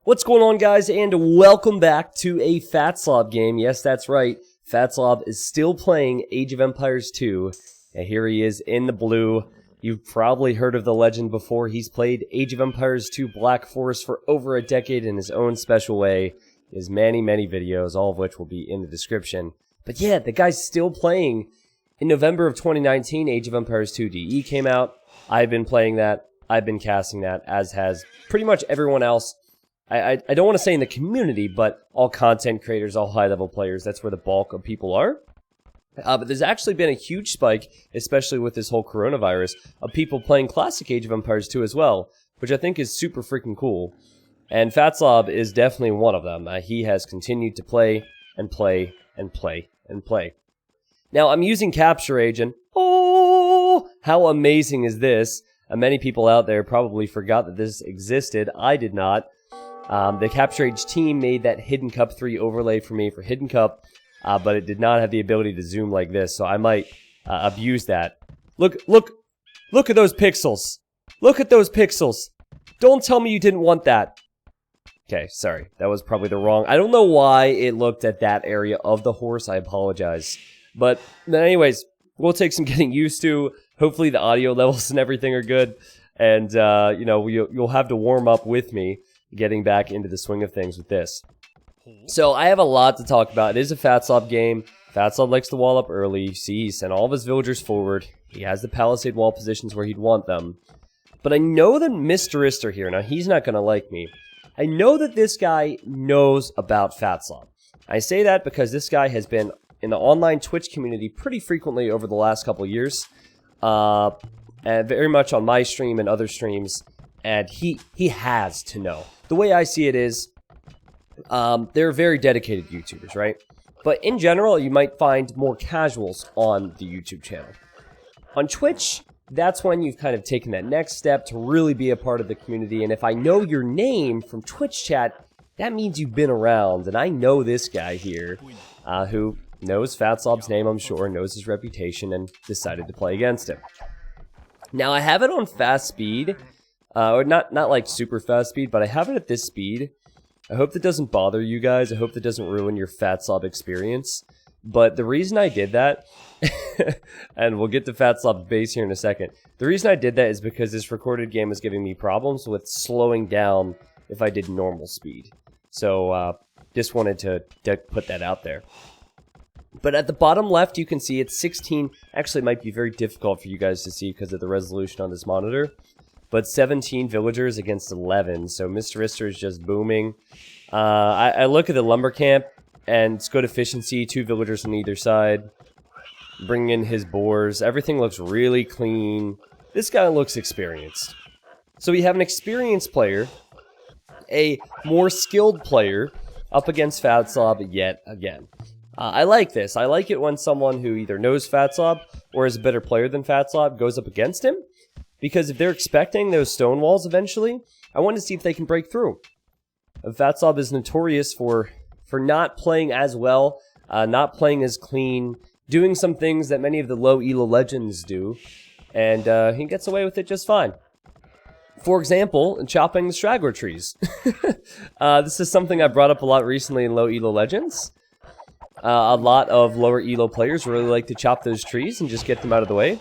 What's going on, guys, and welcome back to a Fat Slob game. Yes, that's right. Fat Slob is still playing Age of Empires 2, and here he is in the blue. You've probably heard of the legend before. He's played Age of Empires 2 Black Forest for over a decade in his own special way. He has many, many videos, all of which will be in the description. But yeah, the guy's still playing. In November of 2019, Age of Empires 2 DE came out. I've been playing that. I've been casting that, as has pretty much everyone else. I don't want to say in the community, but all content creators, all high-level players, that's where the bulk of people are. But there's actually been a huge spike, especially with this whole coronavirus, of people playing classic Age of Empires 2 as well, which I think is super freaking cool. And Fat Slob is definitely one of them. He has continued to play and play and play and play. Now, I'm using Capture Agent. Oh, how amazing is this? Many people out there probably forgot that this existed. I did not. The Capture Age team made that Hidden Cup 3 overlay for me for Hidden Cup, but it did not have the ability to zoom like this, so I might abuse that. Look at those pixels. Look at those pixels. Don't tell me you didn't want that. Okay, sorry. That was probably the wrong... I don't know why it looked at that area of the horse. I apologize. But anyways, we'll take some getting used to. Hopefully the audio levels and everything are good. And, you know, you'll have to warm up with me getting back into the swing of things with this. So I have a lot to talk about. It is a Fat Slob game. Fat Slob likes to wall up early. You see, he sent all of his villagers forward. He has the palisade wall positions where he'd want them. But I know that Mr. Ister here, now he's not going to like me. I know that this guy knows about Fat Slob. I say that because this guy has been in the online Twitch community pretty frequently over the last couple of years. And very much on my stream and other streams. And he has to know. The way I see it is, they're very dedicated YouTubers, right? But in general, you might find more casuals on the YouTube channel. On Twitch, that's when you've kind of taken that next step to really be a part of the community. And if I know your name from Twitch chat, that means you've been around. And I know this guy here, who knows Fat Slob's name, I'm sure, knows his reputation, and decided to play against him. Now, I have it on fast speed. Or not like super fast speed, but I have it at this speed. I hope that doesn't bother you guys. I hope that doesn't ruin your Fat Slob experience. But the reason I did that, and we'll get to Fat Slob's base here in a second. The reason I did that is because this recorded game is giving me problems with slowing down if I did normal speed. So, just wanted to put that out there. But at the bottom left, you can see it's 16. Actually, it might be very difficult for you guys to see because of the resolution on this monitor. But 17 villagers against 11, so Mr. Ister is just booming. I look at the lumber camp, and it's good efficiency, 2 villagers on either side. Bring in his boars, everything looks really clean. This guy looks experienced. So we have an experienced player, a more skilled player, up against Fat Slob yet again. I like this. I like it when someone who either knows Fat Slob, or is a better player than Fat Slob, goes up against him. Because if they're expecting those stone walls eventually, I want to see if they can break through. Fat Slob is notorious for not playing as well, not playing as clean, doing some things that many of the low elo legends do, and he gets away with it just fine. For example, chopping the straggler trees. This is something I brought up a lot recently in low elo legends. A lot of lower elo players really like to chop those trees and just get them out of the way.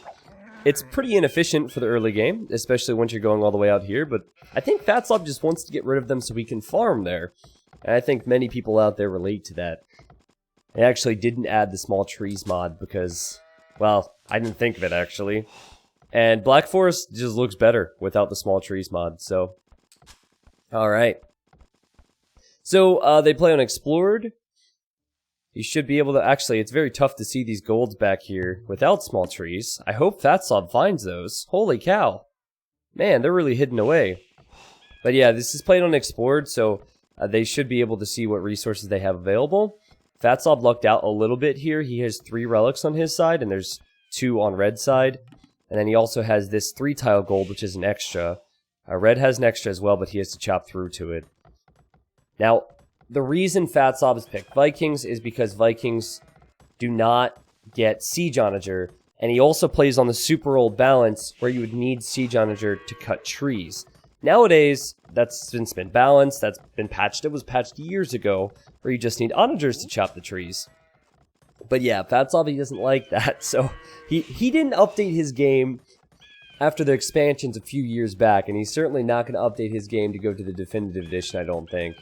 It's pretty inefficient for the early game, especially once you're going all the way out here, but I think Fat Slob just wants to get rid of them so we can farm there. And I think many people out there relate to that. I actually didn't add the small trees mod because, well, I didn't think of it actually. And Black Forest just looks better without the small trees mod, so... Alright. So, they play on Explored. You should be able to... Actually, it's very tough to see these golds back here without small trees. I hope Fat Slob finds those. Holy cow. Man, they're really hidden away. But yeah, this is played on Explored, so they should be able to see what resources they have available. Fat Slob lucked out a little bit here. He has 3 relics on his side, and there's 2 on red side. And then he also has this 3-tile gold, which is an extra. Red has an extra as well, but he has to chop through to it. Now... The reason Fat Slob has picked Vikings is because Vikings do not get Siege Onager, and he also plays on the super old balance where you would need Siege Onager to cut trees. Nowadays, that's been balanced, that's been patched. It was patched years ago, where you just need onagers to chop the trees. But yeah, Fat Slob, he doesn't like that, so he didn't update his game after the expansions a few years back, and he's certainly not going to update his game to go to the Definitive Edition, I don't think.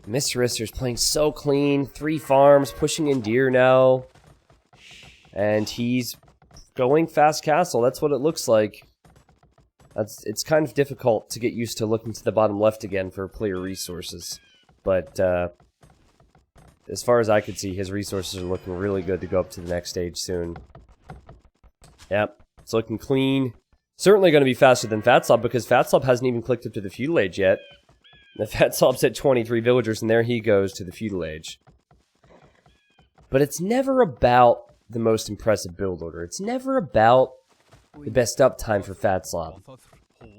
Mr. Rister's playing so clean, 3 farms, pushing in deer now, and he's going fast castle. That's what it looks like. It's kind of difficult to get used to looking to the bottom left again for player resources, but as far as I could see, his resources are looking really good to go up to the next stage soon. Yep, it's looking clean. Certainly going to be faster than Fat Slob, because Fat Slob hasn't even clicked up to the feudal age yet. The Fat Slob's at 23 villagers, and there he goes to the feudal age. But it's never about the most impressive build order. It's never about the best uptime for Fat Slob.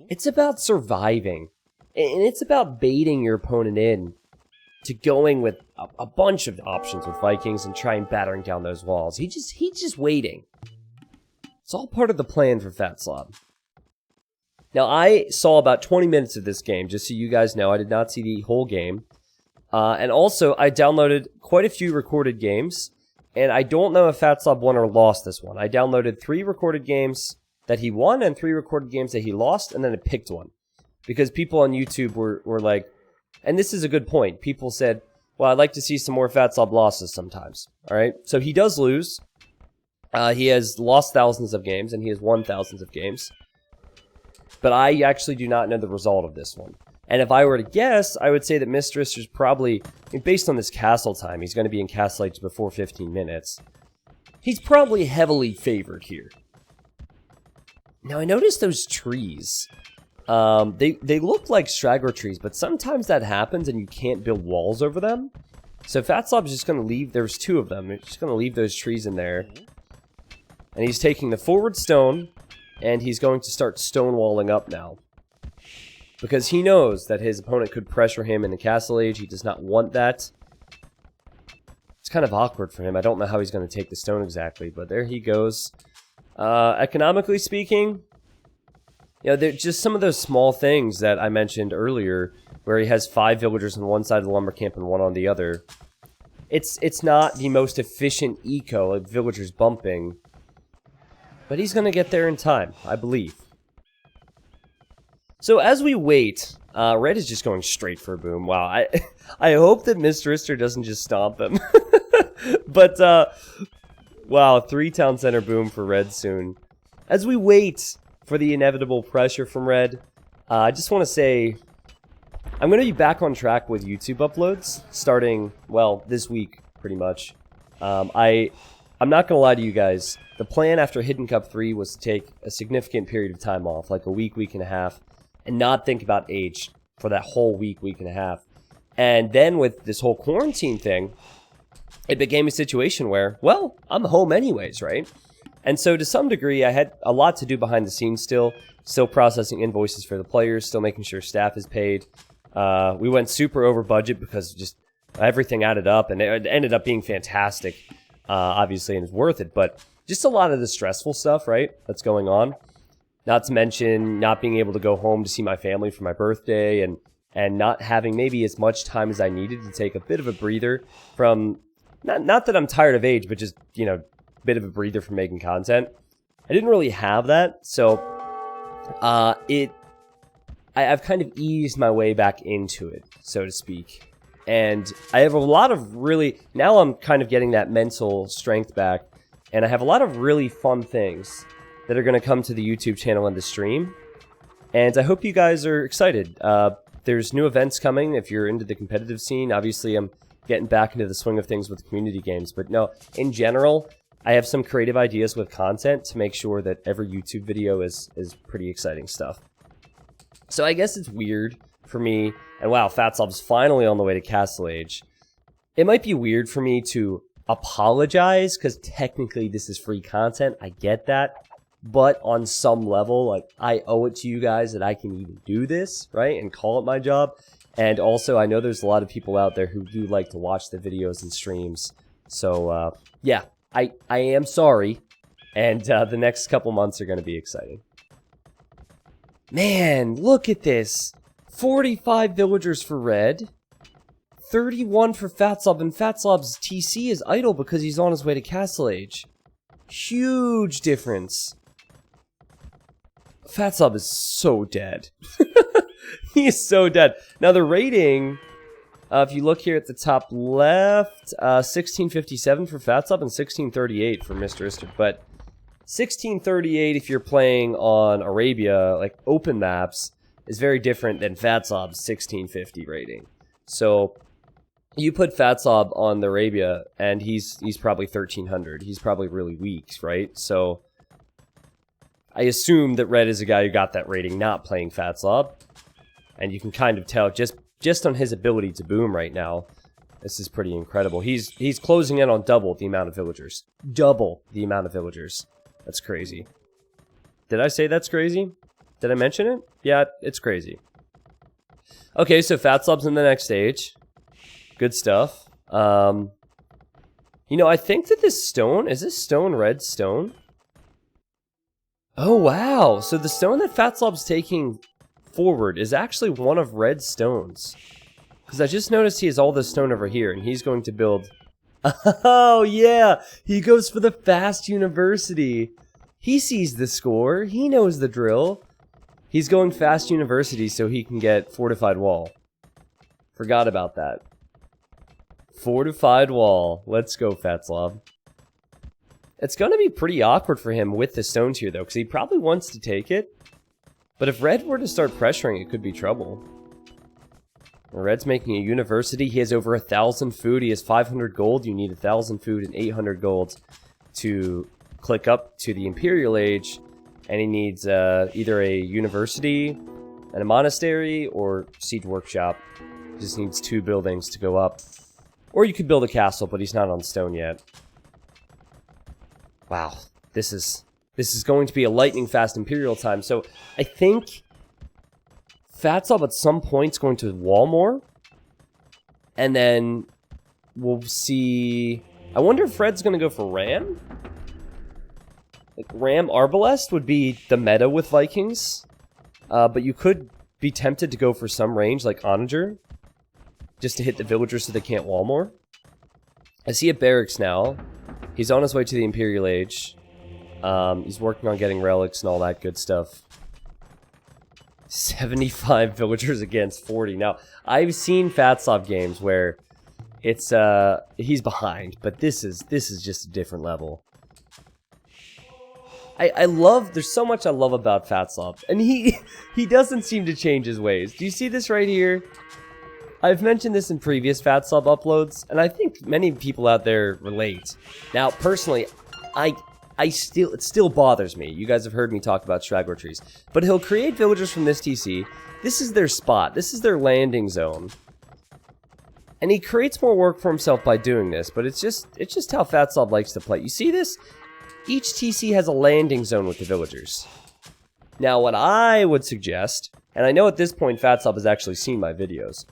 It's about surviving. And it's about baiting your opponent in to going with a bunch of options with Vikings and trying battering down those walls. He's just waiting. It's all part of the plan for Fat Slob. Now, I saw about 20 minutes of this game, just so you guys know. I did not see the whole game. And also, I downloaded quite a few recorded games. And I don't know if Fat Slob won or lost this one. I downloaded 3 recorded games that he won and 3 recorded games that he lost, and then I picked one. Because people on YouTube were like, and this is a good point, people said, well, I'd like to see some more Fat Slob losses sometimes. Alright, so he does lose. He has lost thousands of games, and he has won thousands of games. But I actually do not know the result of this one. And if I were to guess, I would say that Mistress is probably, based on this castle time, he's going to be in Castle Age before 15 minutes. He's probably heavily favored here. Now, I noticed those trees. They look like straggler trees, but sometimes that happens and you can't build walls over them. So Fat Slob's just going to leave, there's 2 of them, he's just going to leave those trees in there. And he's taking the forward stone, and he's going to start stonewalling up now. Because he knows that his opponent could pressure him in the Castle Age. He does not want that. It's kind of awkward for him. I don't know how he's going to take the stone exactly, but there he goes. Economically speaking, you know, they're just some of those small things that I mentioned earlier, where he has 5 villagers on one side of the lumber camp and 1 on the other. It's not the most efficient eco, like villagers bumping, but he's going to get there in time, I believe. So as we wait, Red is just going straight for a boom. Wow, I hope that Mr. Rister doesn't just stomp him. But, wow, 3 town center boom for Red soon. As we wait for the inevitable pressure from Red, I just want to say, I'm going to be back on track with YouTube uploads, starting, well, this week, pretty much. I'm not going to lie to you guys. The plan after Hidden Cup 3 was to take a significant period of time off, like a week, week and a half, and not think about age for that whole week, week and a half. And then with this whole quarantine thing, it became a situation where, well, I'm home anyways, right? And so to some degree, I had a lot to do behind the scenes still processing invoices for the players, still making sure staff is paid. We went super over budget because just everything added up, and it ended up being fantastic, obviously, and it's worth it. But just a lot of the stressful stuff, right, that's going on. Not to mention not being able to go home to see my family for my birthday, and not having maybe as much time as I needed to take a bit of a breather from, not that I'm tired of age, but just, you know, a bit of a breather from making content. I didn't really have that, so I've kind of eased my way back into it, so to speak. And I have a lot of really, now I'm kind of getting that mental strength back, and I have a lot of really fun things that are going to come to the YouTube channel and the stream. And I hope you guys are excited. There's new events coming if you're into the competitive scene. Obviously, I'm getting back into the swing of things with community games. But no, in general, I have some creative ideas with content to make sure that every YouTube video is pretty exciting stuff. So I guess it's weird for me. And wow, Fat Slob's finally on the way to Castle Age. It might be weird for me to apologize, because technically this is free content. I get that. But on some level, like, I owe it to you guys that I can even do this, right? And call it my job. And also, I know there's a lot of people out there who do like to watch the videos and streams. So, yeah, I am sorry. And the next couple months are going to be exciting. Man, look at this. 45 villagers for red. 31 for Fat Slob, and Fat Slob's TC is idle because he's on his way to Castle Age. Huge difference. Fat Slob is so dead. He is so dead. Now the rating, if you look here at the top left, 1657 for Fat Slob and 1638 for Mr. Ister. But 1638 if you're playing on Arabia, like open maps, is very different than Fat Slob's 1650 rating. So you put Fat Slob on the Arabia, and he's probably 1300. He's probably really weak, right? So I assume that Red is a guy who got that rating not playing Fat Slob. And you can kind of tell just on his ability to boom right now. This is pretty incredible. He's closing in on double the amount of villagers. Double the amount of villagers. That's crazy. Did I say that's crazy? Did I mention it? Yeah, it's crazy. Okay, so Fat Slob's in the next stage. Good stuff. You know, I think that this stone, is this stone red stone? Oh, wow. So the stone that Fat Slob's taking forward is actually one of Red's stones. Because I just noticed he has all this stone over here, and he's going to build... Oh, yeah! He goes for the fast university. He sees the score. He knows the drill. He's going fast university so he can get fortified wall. Forgot about that. Fortified wall. Let's go, Fat Slob. It's going to be pretty awkward for him with the stones here, though, because he probably wants to take it. But if Red were to start pressuring, it could be trouble. Red's making a university. He has over 1,000 food. He has 500 gold. You need 1,000 food and 800 gold to click up to the Imperial Age. And he needs either a university and a monastery or siege workshop. He just needs 2 buildings to go up. Or you could build a castle, but he's not on stone yet. Wow, this is going to be a lightning fast Imperial time. So I think Fat Slob at some point is going to wall more. And then we'll see... I wonder if Fred's going to go for Ram? Like Ram Arbalest would be the meta with Vikings. But you could be tempted to go for some range like Onager. Just to hit the villagers so they can't wall more. I see a barracks now. He's on his way to the Imperial Age. He's working on getting relics and all that good stuff. 75 villagers against 40. Now, I've seen Fat Slob games where it's he's behind, but this is just a different level. I love, there's so much I love about Fat Slob, and he doesn't seem to change his ways. Do you see this right here? I've mentioned this in previous Fat Slob uploads, and I think many people out there relate. Now, personally, it still bothers me. You guys have heard me talk about straggler trees. But he'll create villagers from this TC. This is their spot. This is their landing zone. And he creates more work for himself by doing this, but it's just how Fat Slob likes to play. You see this? Each TC has a landing zone with the villagers. Now, what I would suggest, and I know at this point Fat Slob has actually seen my videos,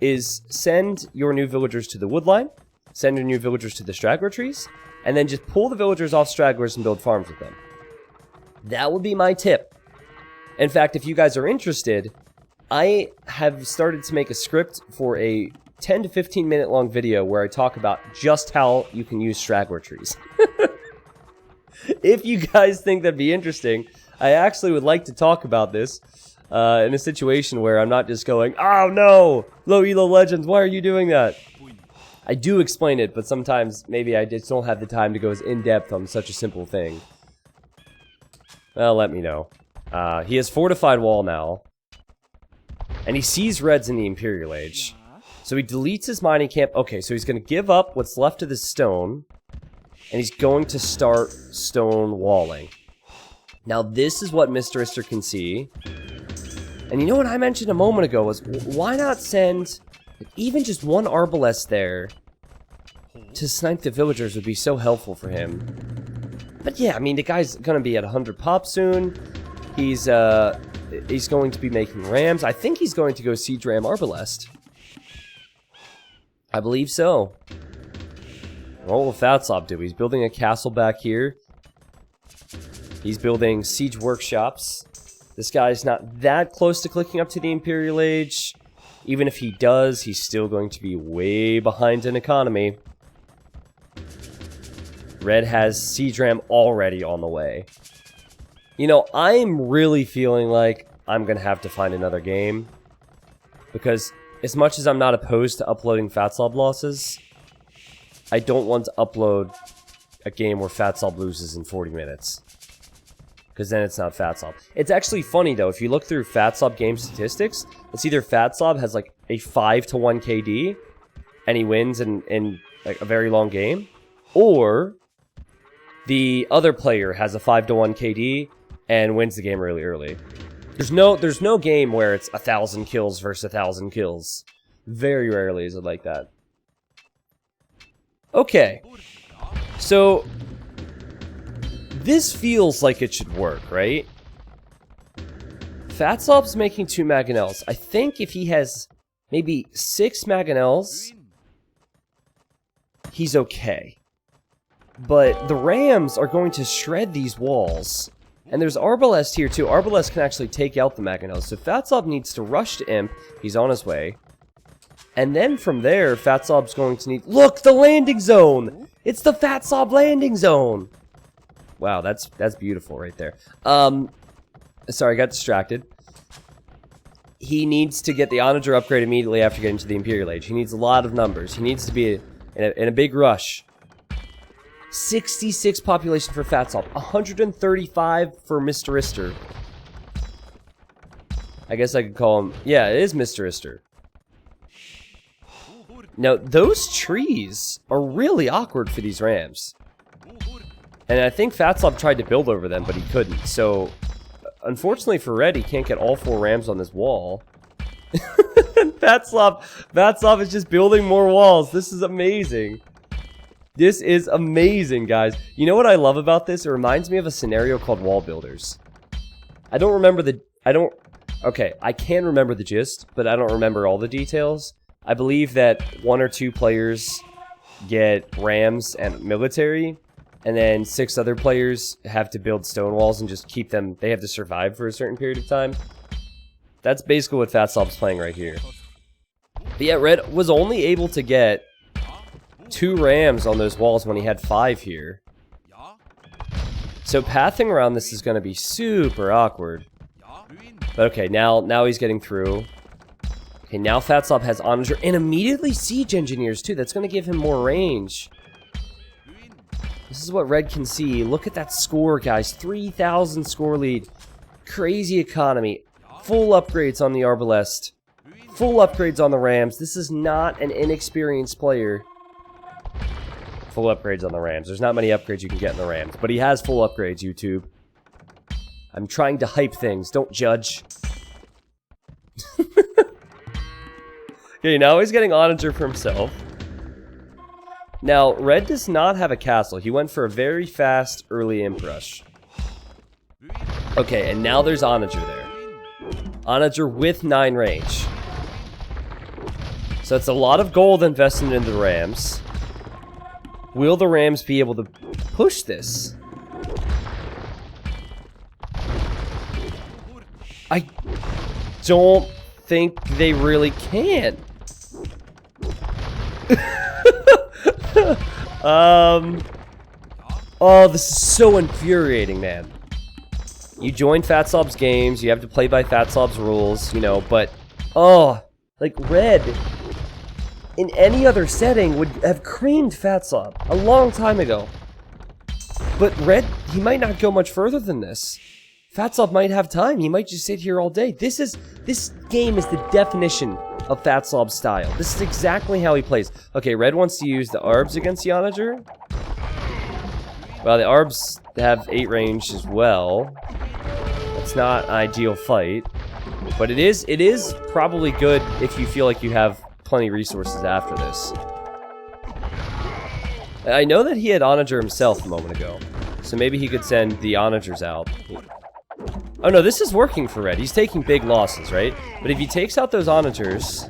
is send your new villagers to the woodline, send your new villagers to the straggler trees, and then just pull the villagers off stragglers and build farms with them. That would be my tip. In fact, if you guys are interested, I have started to make a script for a 10 to 15 minute long video where I talk about just how you can use straggler trees. If you guys think that'd be interesting, I actually would like to talk about this in a situation where I'm not just going, oh no, low elo legends, why are you doing that? I do explain it, but sometimes maybe I just don't have the time to go as in-depth on such a simple thing. Well, let me know. He has fortified wall now. And he sees Reds in the Imperial Age. So he deletes his mining camp. Okay, so he's going to give up what's left of this stone. And he's going to start stone walling. Now, this is what Mr. Ister can see. And you know what I mentioned a moment ago was, why not send even just one Arbalest there to snipe the villagers would be so helpful for him. But yeah, I mean, the guy's going to be at 100 pop soon. He's going to be making rams. I think he's going to go siege ram Arbalest. I believe so. What will Fat Slob do? He's building a castle back here. He's building siege workshops. This guy's not that close to clicking up to the Imperial Age. Even if he does, he's still going to be way behind in economy. Red has Siege Ram already on the way. You know, I'm really feeling like I'm going to have to find another game. Because as much as I'm not opposed to uploading Fat Slob losses, I don't want to upload a game where Fat Slob loses in 40 minutes. Because then it's not Fat Slob. It's actually funny though, if you look through Fat Slob game statistics, it's either Fat Slob has like a 5-to-1 KD, and he wins in like a very long game, or the other player has a 5-to-1 KD and wins the game really early. There's no game where it's 1,000 kills versus 1,000 kills. Very rarely is it like that. Okay. So this feels like it should work, right? Fat Slob's making 2 Mangonels. I think if he has maybe 6 Mangonels, he's okay. But the Rams are going to shred these walls. And there's Arbalest here too. Arbalest can actually take out the Mangonels. So Fat Slob needs to rush to Imp. He's on his way. And then from there, Fat Slob's going to need... Look! The landing zone! It's the Fat Slob landing zone! Wow, that's beautiful right there. Sorry, I got distracted. He needs to get the Onager upgrade immediately after getting to the Imperial Age. He needs a lot of numbers. He needs to be in a big rush. 66 population for Fat Slob. 135 for Mr. Ister. I guess I could call him... Yeah, it is Mr. Ister. Now, those trees are really awkward for these Rams. And I think Fat Slob tried to build over them, but he couldn't. So, unfortunately for Red, he can't get all 4 Rams on this wall. Fat Slob is just building more walls. This is amazing. This is amazing, guys. You know what I love about this? It reminds me of a scenario called Wall Builders. I don't remember the... Okay, I can remember the gist, but I don't remember all the details. I believe that 1 or 2 players get Rams and military, and then 6 other players have to build stone walls and just keep them... They have to survive for a certain period of time. That's basically what Fat Slob's playing right here. But yeah, Red was only able to get 2 Rams on those walls when he had 5 here. So pathing around this is going to be super awkward. But okay, now he's getting through. Okay, now Fat Slob has Onager and immediately Siege Engineers too. That's going to give him more range. This is what Red can see. Look at that score, guys. 3,000 score lead. Crazy economy. Full upgrades on the Arbalest. Full upgrades on the Rams. This is not an inexperienced player. Full upgrades on the Rams. There's not many upgrades you can get in the Rams. But he has full upgrades, YouTube. I'm trying to hype things. Don't judge. Okay, now he's getting Onager for himself. Now, Red does not have a castle. He went for a very fast early imp rush. Okay, and now there's Onager there. Onager with 9 range. So that's a lot of gold invested into the Rams. Will the Rams be able to push this? I don't think they really can. Oh, this is so infuriating, man. You join Fat Slob's games, you have to play by Fat Slob's rules, you know, but... Oh, like, Red, in any other setting, would have creamed Fat Slob a long time ago. But Red, he might not go much further than this. Fat Slob might have time, he might just sit here all day. This game is the definition of Fat Slob's style. This is exactly how he plays. Okay, Red wants to use the Arbs against the Onager. Well, the Arbs have 8 range as well. It's not an ideal fight. But it is probably good if you feel like you have plenty of resources after this. I know that he had Onager himself a moment ago. So maybe he could send the Onagers out. Oh no, this is working for Red. He's taking big losses, right? But if he takes out those Onagers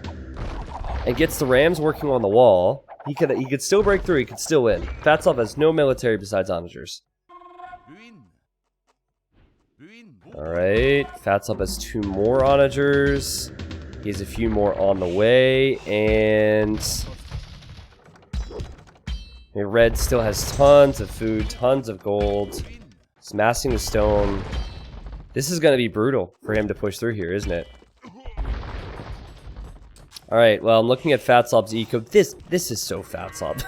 and gets the Rams working on the wall, he could still break through, he could still win. Fat Slob has no military besides Onagers. Alright, Fat Slob has 2 more onagers. He has a few more on the way, and Red still has tons of food, tons of gold. He's massing the stone. This is going to be brutal for him to push through here, isn't it? Alright, well, I'm looking at Fat Slob's eco. This is so Fat Slob.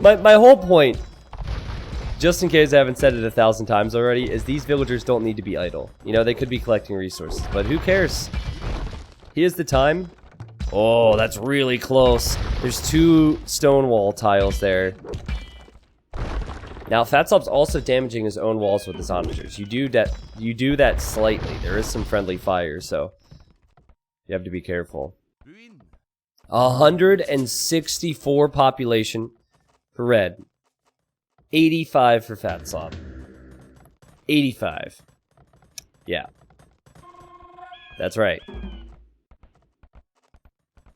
my whole point, just in case I haven't said it 1,000 times already, is these villagers don't need to be idle. You know, they could be collecting resources, but who cares? He has the time. Oh, that's really close. There's 2 stone wall tiles there. Now, Fat Slob's also damaging his own walls with his onagers. You do that slightly. There is some friendly fire, so you have to be careful. 164 population for Red. 85 for Fat Slob. 85. Yeah. That's right.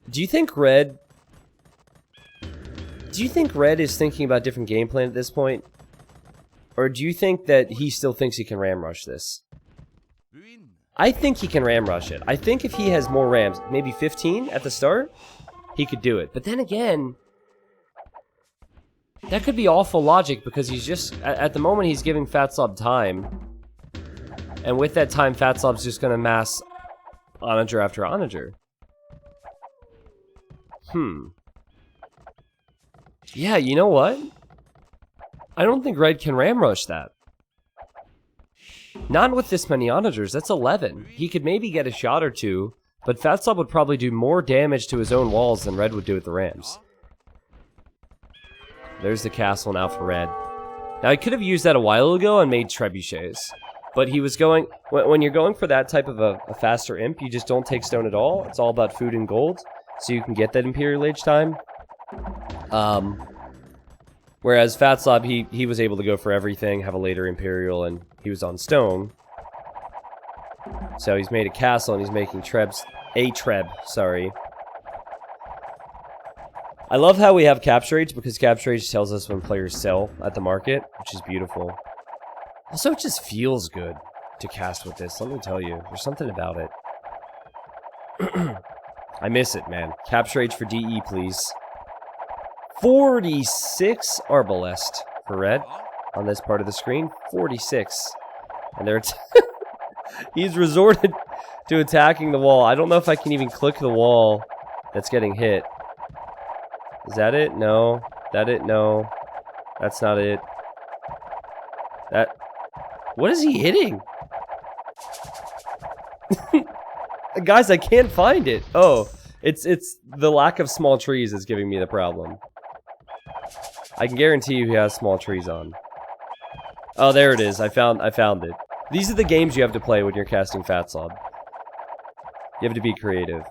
Do you think Red is thinking about different game plan at this point? Or do you think that he still thinks he can ram rush this? I think he can ram rush it. I think if he has more rams, maybe 15 at the start, he could do it. But then again, that could be awful logic because he's just, at the moment he's giving Fat Slob time. And with that time, Fat Slob's just going to mass onager after onager. Yeah, you know what? I don't think Red can ram rush that. Not with this many onagers, that's 11. He could maybe get a shot or 2, but Fat Slob would probably do more damage to his own walls than Red would do with the rams. There's the castle now for Red. Now, I could have used that a while ago and made trebuchets. But he was going... When you're going for that type of a faster imp, you just don't take stone at all. It's all about food and gold, so you can get that Imperial Age time. Whereas Fat Slob, he was able to go for everything, have a later Imperial, and he was on stone. So he's made a castle, and he's making a treb, sorry. I love how we have capture age, because capture age tells us when players sell at the market, which is beautiful. Also, it just feels good to cast with this, let me tell you. There's something about it. I miss it, man. Capture age for DE, please. 46 Arbalest for Red on this part of the screen. 46. And they're he's resorted to attacking the wall. I don't know if I can even click the wall that's getting hit. Is that it? No. That it? No. That's not it. That... What is he hitting? Guys, I can't find it. Oh, it's the lack of small trees is giving me the problem. I can guarantee you he has small trees on. Oh, there it is. I found it. These are the games you have to play when you're casting Fat Slob. You have to be creative.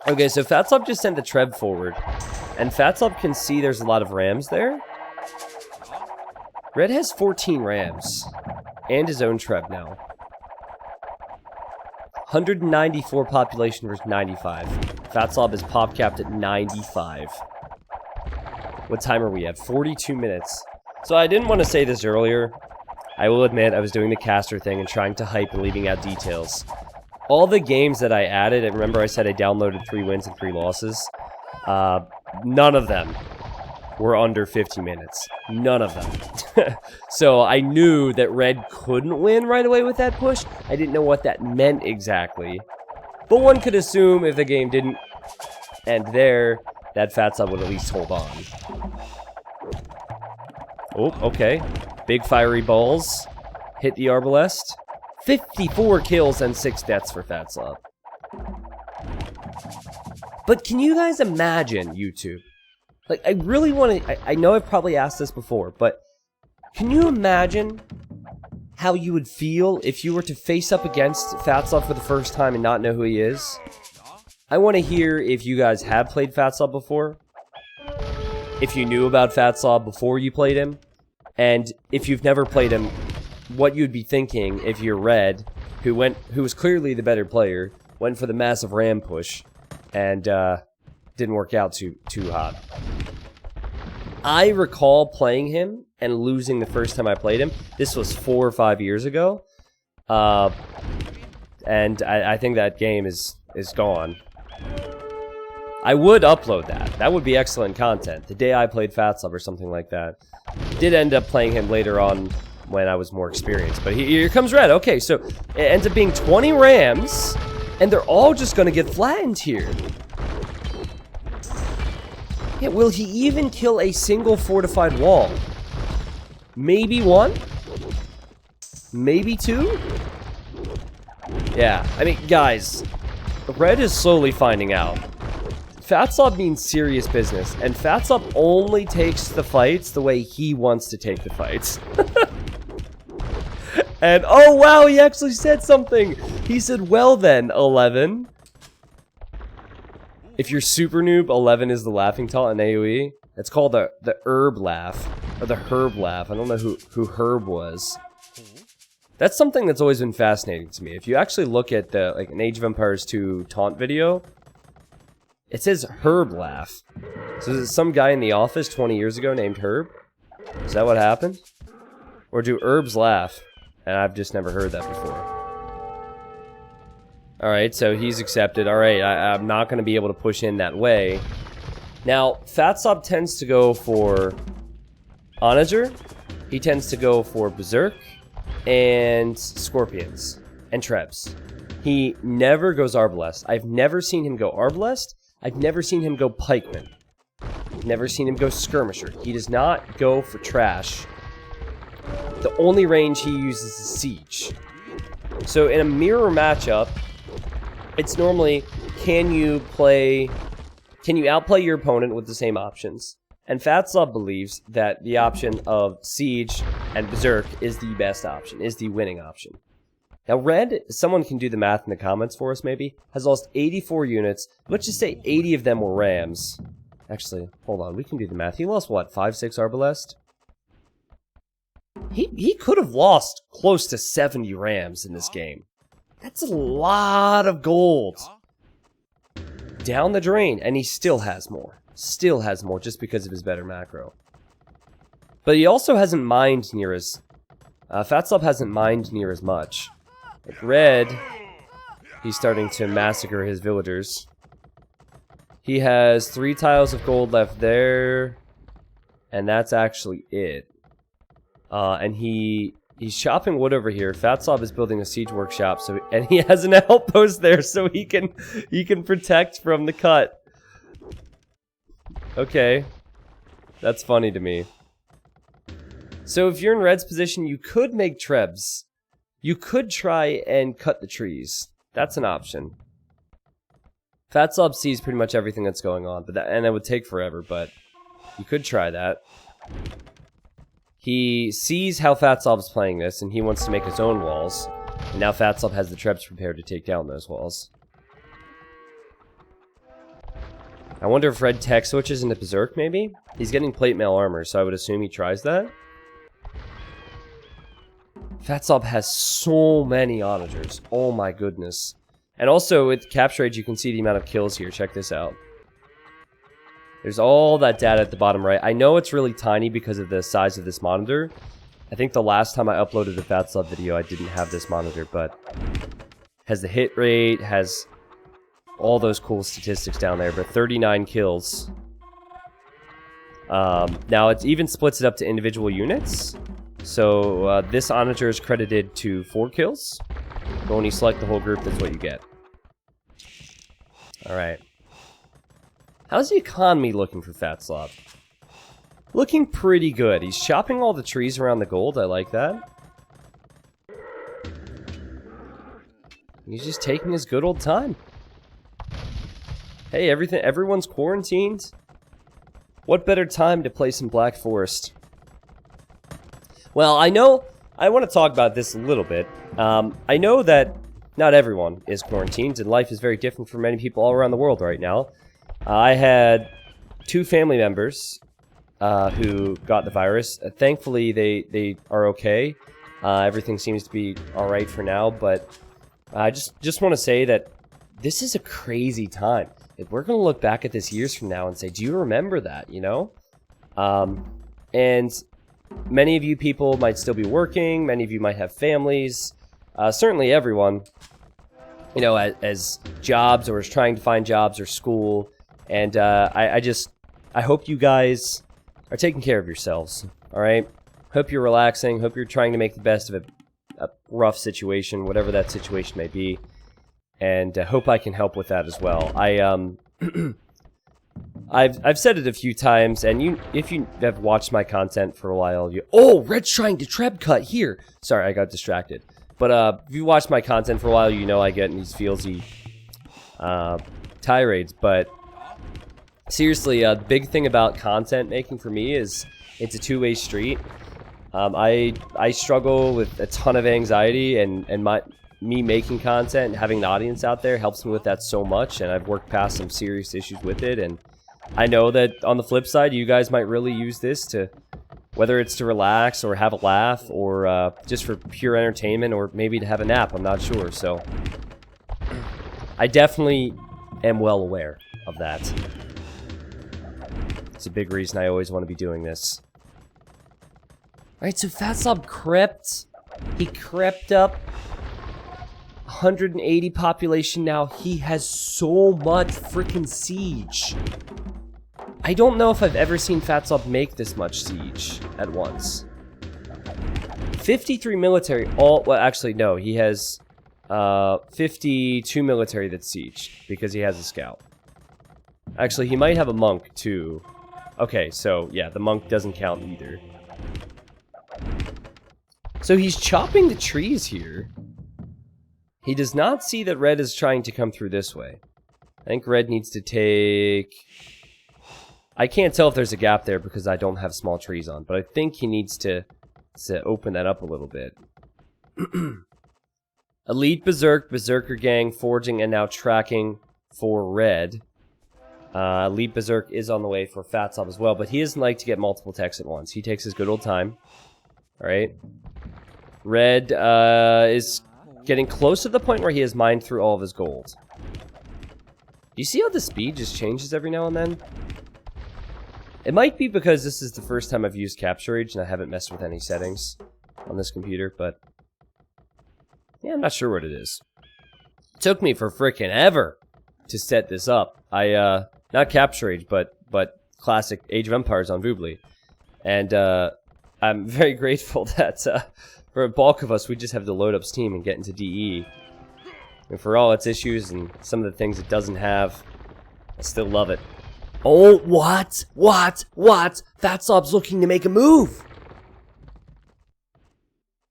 Okay, so Fat Slob just sent the treb forward. And Fat Slob can see there's a lot of rams there. Red has 14 rams. And his own treb now. 194 population versus 95. Fat Slob is pop capped at 95. What time are we at? 42 minutes. So I didn't want to say this earlier. I will admit I was doing the caster thing and trying to hype and leaving out details. All the games that I added, and remember I said I downloaded 3 wins and 3 losses? None of them were under 50 minutes. None of them. So I knew that Red couldn't win right away with that push. I didn't know what that meant exactly. But one could assume if the game didn't end there, that Fat Slob would at least hold on. Oh, okay. Big fiery balls. Hit the Arbalest. 54 kills and 6 deaths for Fat Slob. But can you guys imagine, YouTube? Like, I really want to... I know I've probably asked this before, but... Can you imagine how you would feel if you were to face up against Fat Slob for the first time and not know who he is? I want to hear if you guys have played Fat Slob before. If you knew about Fat Slob before you played him. And if you've never played him, what you'd be thinking if you're Red, who was clearly the better player, went for the massive ram push, and didn't work out too hot. I recall playing him and losing the first time I played him. This was 4 or 5 years ago. And I think that game is gone. I would upload that. That would be excellent content. The day I played Fat Slob or something like that. Did end up playing him later on when I was more experienced. But here comes Red. Okay, so it ends up being 20 rams, and they're all just going to get flattened here. Yeah, will he even kill a single fortified wall? Maybe one? Maybe two? Yeah, I mean, guys, Red is slowly finding out. Fat Slob means serious business, and Fat Slob only takes the fights the way he wants to take the fights. And, oh wow, he actually said something! He said, well then, 11. If you're super noob, 11 is the laughing taunt in AoE. It's called the herb laugh, or the herb laugh. I don't know who Herb was. That's something that's always been fascinating to me. If you actually look at the, like, an Age of Empires 2 taunt video, it says Herb laugh. So is it some guy in the office 20 years ago named Herb? Is that what happened? Or do herbs laugh? And I've just never heard that before. Alright, so he's accepted. Alright, I'm not going to be able to push in that way. Now, Fat Slob tends to go for Onager. He tends to go for Berserk. And Scorpions. And Trebs. He never goes Arbalest. I've never seen him go Arbalest. I've never seen him go Pikeman. Never seen him go Skirmisher. He does not go for trash. The only range he uses is Siege. So in a mirror matchup, it's normally, can you outplay your opponent with the same options? And Fat Slob believes that the option of Siege and Berserk is the best option, is the winning option. Now, Red, someone can do the math in the comments for us, maybe, has lost 84 units. Let's just say 80 of them were rams. Actually, hold on, we can do the math. He lost, what, 5-6 Arbalest? He could have lost close to 70 rams in this game. That's a lot of gold. Down the drain, and he still has more. Still has more, just because of his better macro. But he also hasn't mined near as... Fat Slob hasn't mined near as much. Like Red, he's starting to massacre his villagers. He has 3 tiles of gold left there. And that's actually it. And he's chopping wood over here. Fat Slob is building a siege workshop, and he has an outpost there so he can protect from the cut. Okay. That's funny to me. So if you're in Red's position, you could make Trebs. You could try and cut the trees. That's an option. Fat Slob sees pretty much everything that's going on, and that would take forever, but you could try that. He sees how Fat Slob's playing this, and he wants to make his own walls. And now Fat Slob has the Trebs prepared to take down those walls. I wonder if Red tech switches into Berserk, maybe? He's getting plate mail armor, so I would assume he tries that. Fat Slob has so many onagers. Oh my goodness. And also, with Capture Age, you can see the amount of kills here. Check this out. There's all that data at the bottom right. I know it's really tiny because of the size of this monitor. I think the last time I uploaded a Fat Slob video, I didn't have this monitor, but... has the hit rate, has all those cool statistics down there, but 39 kills. Now, it even splits it up to individual units. So, this onager is credited to 4 kills. But when you select the whole group, that's what you get. Alright. How's the economy looking for Fat Slob? Looking pretty good. He's chopping all the trees around the gold. I like that. He's just taking his good old time. Hey, everyone's quarantined. What better time to play some Black Forest? Well, I want to talk about this a little bit. I know that not everyone is quarantined, and life is very different for many people all around the world right now. I had 2 family members who got the virus. Thankfully, they are okay. Everything seems to be alright for now, but I just want to say that this is a crazy time. We're going to look back at this years from now and say, do you remember that, you know? And many of you people might still be working. Many of you might have families. Certainly everyone, you know, as jobs or is trying to find jobs or school. And I hope you guys are taking care of yourselves, all right? Hope you're relaxing. Hope you're trying to make the best of a rough situation, whatever that situation may be. And hope I can help with that as well. I've said it a few times, and if you have watched my content for a while, oh, Red's trying to treb cut here. Sorry, I got distracted. But if you watched my content for a while, you know I get in these feelsy tirades. But seriously, the big thing about content making for me is it's a two-way street. I struggle with a ton of anxiety, and me making content and having an audience out there helps me with that so much, and I've worked past some serious issues with it, and I know that on the flip side, you guys might really use this to, whether it's to relax or have a laugh or just for pure entertainment or maybe to have a nap, I'm not sure, so I definitely am well aware of that. It's a big reason I always want to be doing this. Alright, so Fat Slob crept. He crept up. 180 population now. He has so much freaking siege. I don't know if I've ever seen Fat Slob make this much siege at once. 53 military. Well, actually, no. He has 52 military that's siege because he has a scout. Actually, he might have a monk too. Okay, so yeah, the monk doesn't count either. So he's chopping the trees here. He does not see that Red is trying to come through this way. I think Red needs to take... I can't tell if there's a gap there because I don't have small trees on, but I think he needs to open that up a little bit. Elite Berserk, Berserker Gang, forging, and now tracking for Red. Elite Berserk is on the way for Fat Slob as well, but he doesn't like to get multiple techs at once. He takes his good old time. Alright. Red is getting close to the point where he has mined through all of his gold. Do you see how the speed just changes every now and then? It might be because this is the first time I've used Capture Age and I haven't messed with any settings on this computer, but yeah, I'm not sure what it is. It took me for frickin' ever to set this up. Not Capture Age, but classic Age of Empires on Voobly. And I'm very grateful that for a bulk of us, we just have to load up Steam and get into DE. And for all its issues and some of the things it doesn't have, I still love it. Oh, what? Fat Slob's looking to make a move!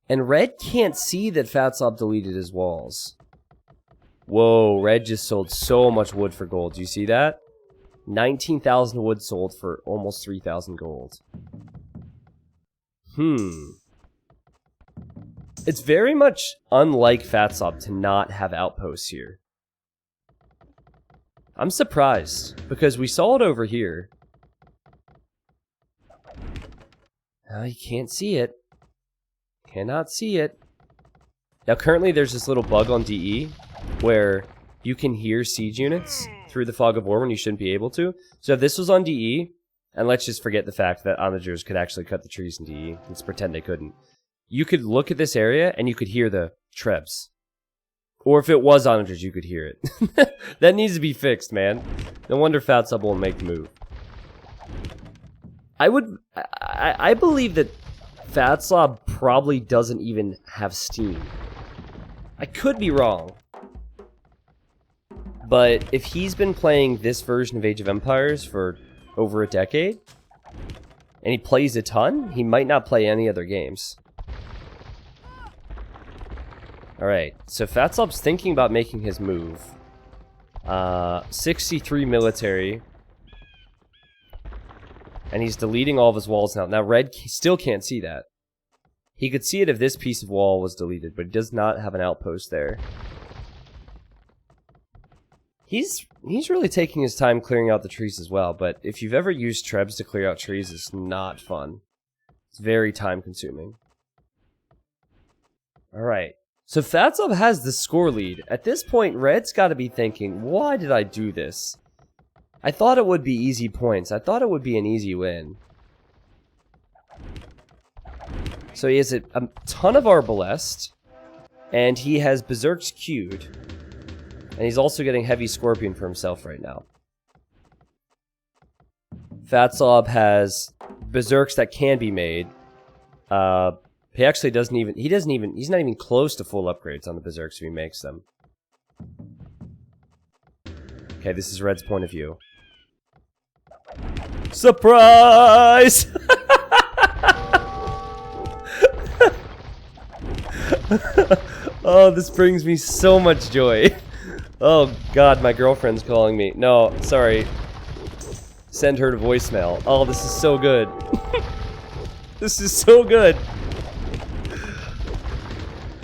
And Red can't see that Fat Slob deleted his walls. Whoa, Red just sold so much wood for gold. Do you see that? 19,000 wood sold for almost 3,000 gold. It's very much unlike Fat Slob to not have outposts here. I'm surprised, because we saw it over here. Now you can't see it. Cannot see it. Now currently there's this little bug on DE where you can hear siege units through the fog of war when you shouldn't be able to. So if this was on DE, and let's just forget the fact that onagers could actually cut the trees in DE. Let's pretend they couldn't. You could look at this area and you could hear the trebs. Or if it was onagers, you could hear it. That needs to be fixed, man. No wonder Fat Slob won't make the move. I believe that Fat Slob probably doesn't even have Steam. I could be wrong. But if he's been playing this version of Age of Empires for over a decade, and he plays a ton, he might not play any other games. Alright, so Fat Slob's thinking about making his move. 63 military. And he's deleting all of his walls now. Now Red still can't see that. He could see it if this piece of wall was deleted, but he does not have an outpost there. He's really taking his time clearing out the trees as well, but if you've ever used trebs to clear out trees, it's not fun. It's very time consuming. Alright. So Fat Slob has the score lead. At this point, Red's got to be thinking, why did I do this? I thought it would be easy points. I thought it would be an easy win. So he has a ton of Arbalest, and he has Berserks queued. And he's also getting Heavy Scorpion for himself right now. Fat Slob has Berserks that can be made. He actually doesn't even, he's not even close to full upgrades on the Berserks if he makes them. Okay, this is Red's point of view. Surprise! Oh, this brings me so much joy. Oh god, my girlfriend's calling me. No, sorry. Send her to voicemail. Oh, this is so good. This is so good.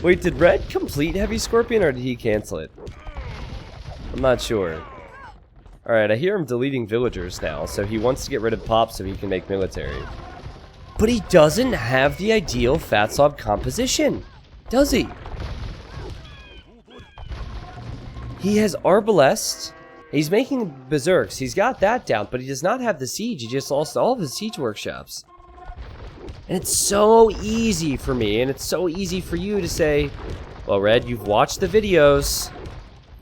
Wait, did Red complete Heavy Scorpion or did he cancel it? I'm not sure. Alright, I hear him deleting villagers now, so he wants to get rid of Pop so he can make military. But he doesn't have the ideal Fat Slob composition, does he? He has Arbalest. He's making Berserks. He's got that down, but he does not have the Siege. He just lost all of his Siege workshops. And it's so easy for me, and it's so easy for you to say, well, Red, you've watched the videos.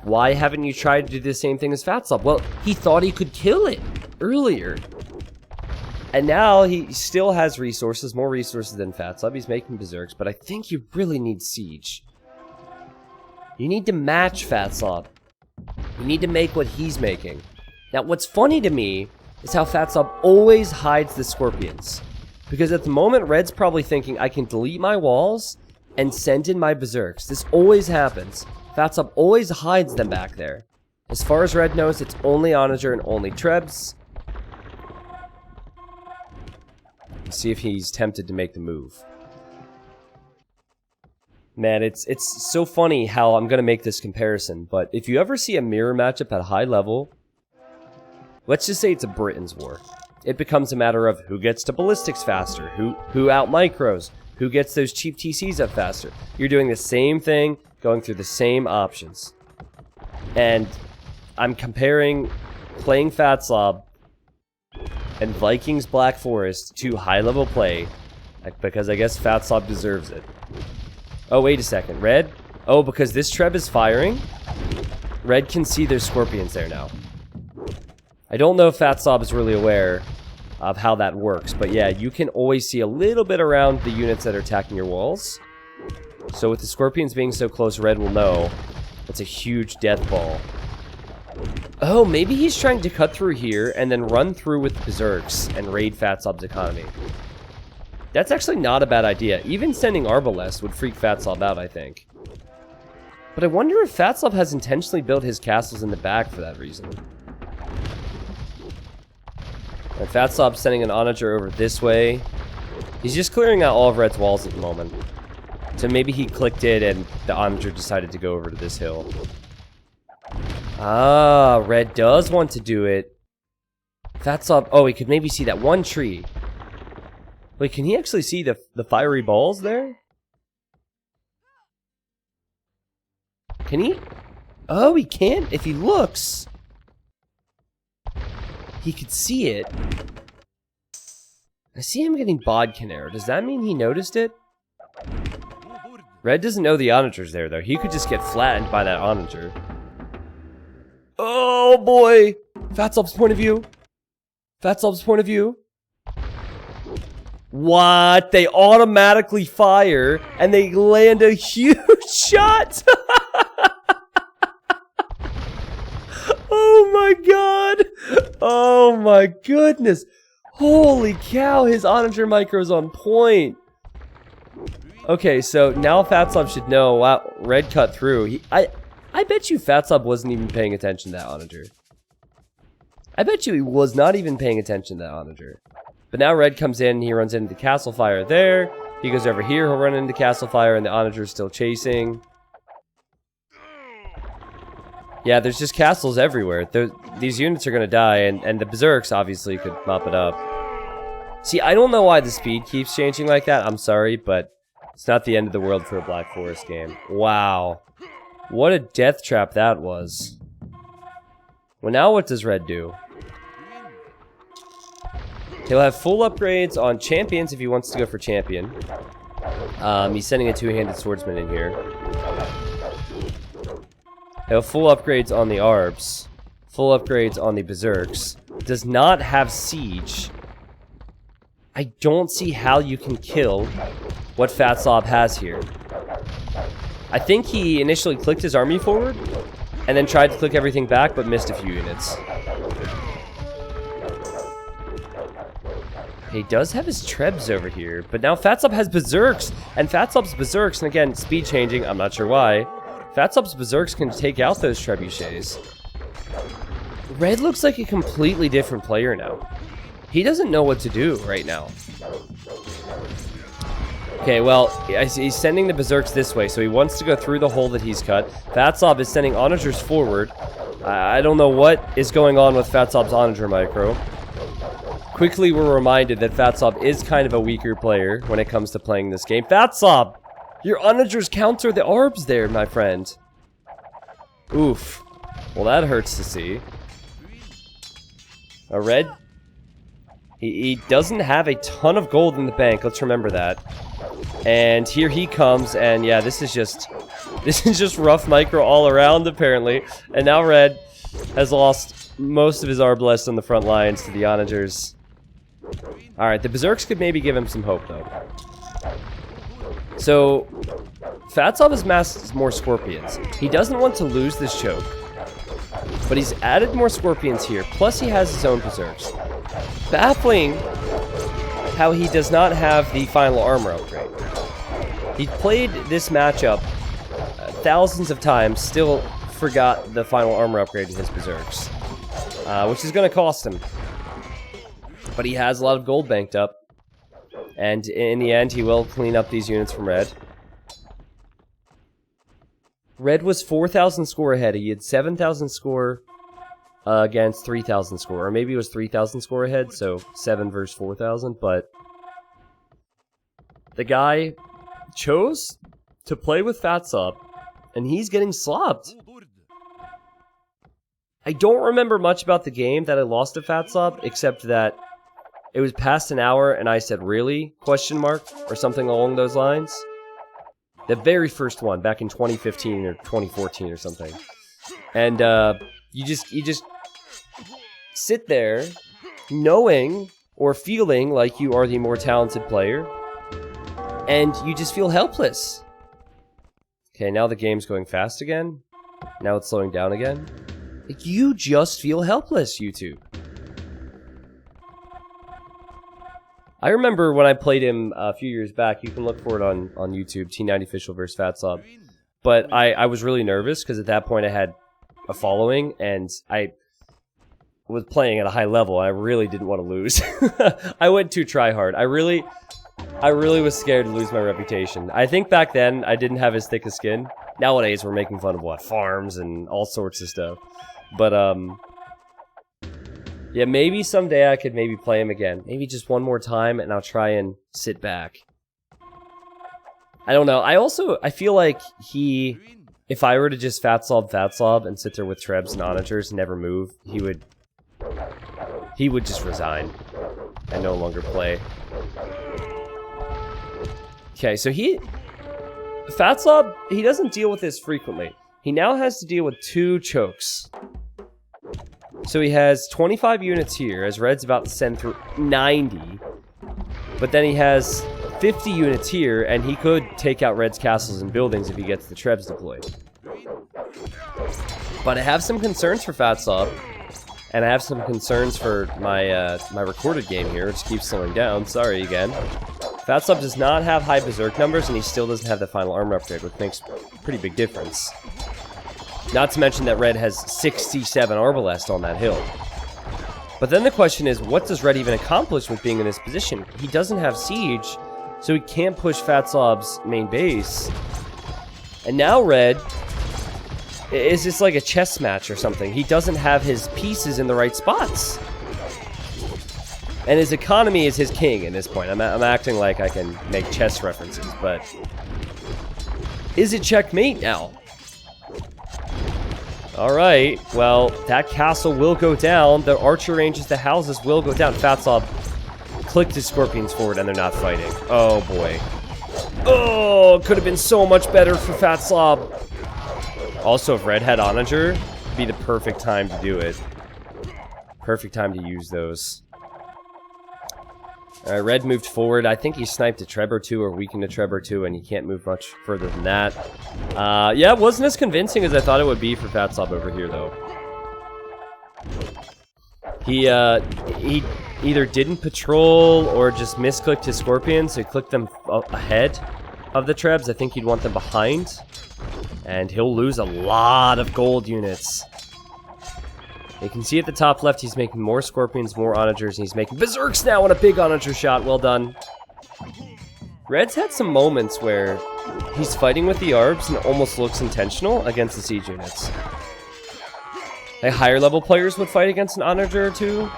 Why haven't you tried to do the same thing as Fat Slob? Well, he thought he could kill it earlier. And now he still has resources, more resources than Fat Slob. He's making Berserks, but I think you really need Siege. You need to match Fat Slob. You need to make what he's making. Now, what's funny to me is how Fat Slob always hides the Scorpions. Because at the moment, Red's probably thinking, I can delete my walls and send in my Berserks. This always happens. Fat Slob always hides them back there. As far as Red knows, it's only Onager and only Trebs. Let's see if he's tempted to make the move. Man, it's so funny how I'm going to make this comparison, but if you ever see a mirror matchup at a high level, let's just say it's a Britain's War. It becomes a matter of who gets to ballistics faster, who out micros, who gets those cheap TCs up faster. You're doing the same thing, going through the same options. And I'm comparing playing Fat Slob and Vikings Black Forest to high-level play, because I guess Fat Slob deserves it. Oh, wait a second. Red? Oh, because this Treb is firing? Red can see there's Scorpions there now. I don't know if Fat Slob is really aware of how that works, but yeah, you can always see a little bit around the units that are attacking your walls. So with the Scorpions being so close, Red will know it's a huge death ball. Oh, maybe he's trying to cut through here and then run through with Berserks and raid Fat Slob's economy. That's actually not a bad idea. Even sending Arbalest would freak Fat Slob out, I think. But I wonder if Fat Slob has intentionally built his castles in the back for that reason. And Fat Slob's sending an Onager over this way. He's just clearing out all of Red's walls at the moment. So maybe he clicked it and the Onager decided to go over to this hill. Ah, Red does want to do it. Fat Slob, oh, he could maybe see that one tree. Wait, can he actually see the fiery balls there? Can he? Oh, he can if he looks. He could see it. I see him getting Bodkin arrow. Does that mean he noticed it? Red doesn't know the Onager's there, though. He could just get flattened by that Onager. Oh, boy! Fat Slob's point of view. Fat Slob's point of view. What? They automatically fire, and they land a huge shot! Oh my god! Oh my goodness! Holy cow, his Onager micro's on point! Okay, so now Fat Slob should know, wow, Red cut through. I bet you Fat Slob wasn't even paying attention to that Onager. I bet you he was not even paying attention to that Onager. But now Red comes in, he runs into Castle Fire there. He goes over here, he'll run into Castle Fire, and the Onager's still chasing. Yeah, there's just castles everywhere. These units are going to die, and the Berserks obviously could mop it up. See, I don't know why the speed keeps changing like that. I'm sorry, but it's not the end of the world for a Black Forest game. Wow. What a death trap that was. Well, now what does Red do? He'll have full upgrades on champions if he wants to go for champion. He's sending a two-handed swordsman in here. He'll have full upgrades on the Arbs. Full upgrades on the Berserks. Does not have siege. I don't see how you can kill what Fat Slob has here. I think he initially clicked his army forward, and then tried to click everything back, but missed a few units. He does have his Trebs over here, but now Fat Slob has Berserks, and Fat Slob's Berserks, and again, speed changing, I'm not sure why. Fat Slob's Berserks can take out those Trebuchets. Red looks like a completely different player now. He doesn't know what to do right now. Okay, well, he's sending the Berserks this way, so he wants to go through the hole that he's cut. Fat Slob is sending Onagers forward. I don't know what is going on with Fat Slob's Onager micro. Quickly, we're reminded that Fat Slob is kind of a weaker player when it comes to playing this game. Fat Slob! Your Onagers counter the Arbs there, my friend. Oof. Well, that hurts to see. A red... He doesn't have a ton of gold in the bank, let's remember that. And here he comes, and yeah, this is just rough micro all around, apparently. And now Red has lost most of his Arbalest on the front lines to the Onagers. Alright, the Berserks could maybe give him some hope, though. So, Fat Slob has massed more Scorpions. He doesn't want to lose this choke, but he's added more Scorpions here, plus he has his own Berserks. Baffling how he does not have the final armor upgrade. He played this matchup thousands of times, still forgot the final armor upgrade in his Berserks, which is going to cost him. But he has a lot of gold banked up, and in the end, he will clean up these units from Red. Red was 4,000 score ahead. He had 7,000 score against 3,000 score. Or maybe it was 3,000 score ahead, so 7 versus 4,000. But the guy chose to play with Fat Slob, and he's getting slobbed. I don't remember much about the game that I lost to Fat Slob, except that it was past an hour, and I said, "Really?" question mark, or something along those lines. The very first one, back in 2015 or 2014 or something. And you just sit there knowing or feeling like you are the more talented player, and you just feel helpless. Okay, now the game's going fast again. Now it's slowing down again. Like, you just feel helpless, YouTube. I remember when I played him a few years back. You can look for it on YouTube, T90 Official versus Fat Slob. But I was really nervous because at that point I had a following and I was playing at a high level. I really didn't want to lose. I went too try hard. I really was scared to lose my reputation. I think back then I didn't have as thick a skin. Nowadays we're making fun of what, farms and all sorts of stuff. But yeah, maybe someday I could maybe play him again. Maybe just one more time, and I'll try and sit back. I don't know. I feel like if I were to just Fat Slob, and sit there with Trebs and Onagers and never move, he would just resign and no longer play. Okay, so Fat Slob, he doesn't deal with this frequently. He now has to deal with 2 chokes. So he has 25 units here, as Red's about to send through 90. But then he has 50 units here, and he could take out Red's castles and buildings if he gets the Trebs deployed. But I have some concerns for Fat Slob, and I have some concerns for my my recorded game here, which keeps slowing down. Sorry again. Fat Slob does not have high Berserk numbers, and he still doesn't have the final armor upgrade, which makes a pretty big difference. Not to mention that Red has 67 Arbalest on that hill. But then the question is, what does Red even accomplish with being in this position? He doesn't have siege, so he can't push Fat Slob's main base. And now Red is just like a chess match or something. He doesn't have his pieces in the right spots. And his economy is his king at this point. I'm acting like I can make chess references, but is it checkmate now? Alright, well, that castle will go down. The archer ranges, the houses will go down. Fat Slob clicked his scorpions forward and they're not fighting. Oh boy. Oh, could have been so much better for Fat Slob. Also, if Red had Onager, it'd be the perfect time to do it. Perfect time to use those. Alright, Red moved forward. I think he sniped a Treb or two or weakened a Treb or two, and he can't move much further than that. Yeah, it wasn't as convincing as I thought it would be for Fat Slob over here, though. He either didn't patrol or just misclicked his Scorpions, so he clicked them ahead of the Trebs. I think he'd want them behind. And he'll lose a lot of gold units. You can see at the top left, he's making more Scorpions, more Onagers, and he's making Berserks now on a big Onager shot. Well done. Red's had some moments where he's fighting with the Arbs and it almost looks intentional against the siege units. Like higher level players would fight against an Onager or two.